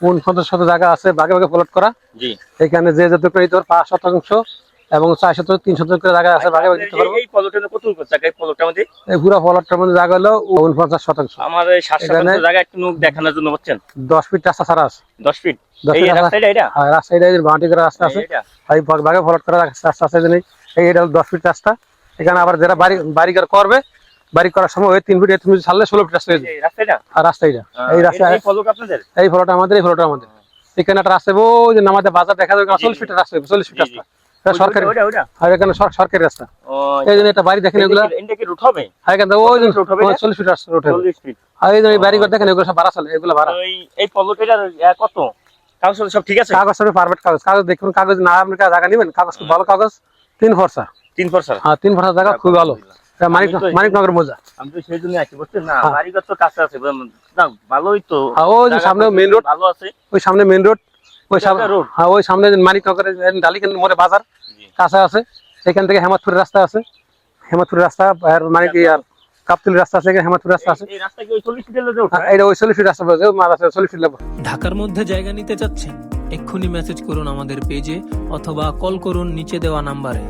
49 জায়গা আছে, ভাগে ভাগে প্লট করা। জি, এখানে যে যত করে তোর 5 শতাংশ এবং 4 শতাংশ 3 শতাংশ করে জায়গা আছে, ভাগে ভাগে দিতে পারবো। এই প্লটের কত জায়গা? এই প্লটটার মধ্যে এই পুরো প্লটটার মধ্যে জায়গা হলো 49 শতাংশ। আমার এই 7 শতাংশ জায়গা একটু দেখানোর জন্য বলছেন। 10 ফিট রাস্তা ছাড়া আছে। 10 ফিট 10 এই ফিট রাস্তাটা এটা? হ্যাঁ, রাস্তাটা এই বাউন্ডারি করা রাস্তা আছে। এটা এই ভাগে প্লট করা রাস্তা আছে জানি। এইটা হলো 10 ফিট রাস্তা। এখানে আবার যারা বাড়ি ঘর করবে, বাড়ি করার সময় ওই 3 ফিট 3 ফিট ছাড়লে 16 ফিট রাস্তা হয়ে যাবে। এই রাস্তাটা? আর রাস্তা এটা এই রাস্তা এই প্লট আপনাদের? এই প্লট আমাদের, এই প্লট আমাদের। এখানে একটা রাস্তা ওই যে নামাতে বাজার দেখা যাবে, 40 ফিট রাস্তা, 40 ফিট রাস্তা। এটা সরকারি, আর এখানে সরকারি রাস্তা। এই জন্য একটা বাড়ি দেখেন, এগুলো এটা কি রুট হবে? আর এখানে ওই 40 ফিট রাস্তা রোড হবে। 40 ফিট। আর এই যে বাড়ি ঘর দেখেন, এগুলো সব ভাড়া চলে, এগুলো ভাড়া। এই প্লটের কত কাগজ সব ঠিক আছে? কাগজ সব পারফেক্ট কাগজ। কাগজ দেখুন, কাগজ না আপনি জায়গা নেবেন, কাগজ খুব ভালো কাগজ। 3 ফর্সা। 3 ফর্সা? হ্যাঁ, 3 ফর্সা জায়গা খুব ভালো। এটা মানিকনগর মৌজা। আমি তো সেই জন্য আছি, বুঝছেন না? বাড়িঘর তো কাছে আছে না, ভালোই তো। ওই যে সামনে মেইন রোড, ভালো আছে। ওই সামনে মেইন রোড, ওই সামনে রোড। হ্যাঁ, ওই সামনে মানিকনগরের ডালিখান মোড়ে বাজার কাছে আছে। এখান থেকে হেমাদপুরের রাস্তা আছে, হেমাদপুরের রাস্তা আর মানে কি আর কাপতুলির রাস্তা আছে, হেমাদপুর রাস্তা আছে। এই রাস্তা কি ওই 40 ফিটের লোক? এটা ওই 40 ফিট রাস্তা বলছে, মার আছে 40 ফিট লাগবে। ঢাকার মধ্যে জায়গা নিতে চাচ্ছেন? এক্ষুনি মেসেজ করুন আমাদের পেজে অথবা কল করুন নিচে দেওয়া নাম্বারে।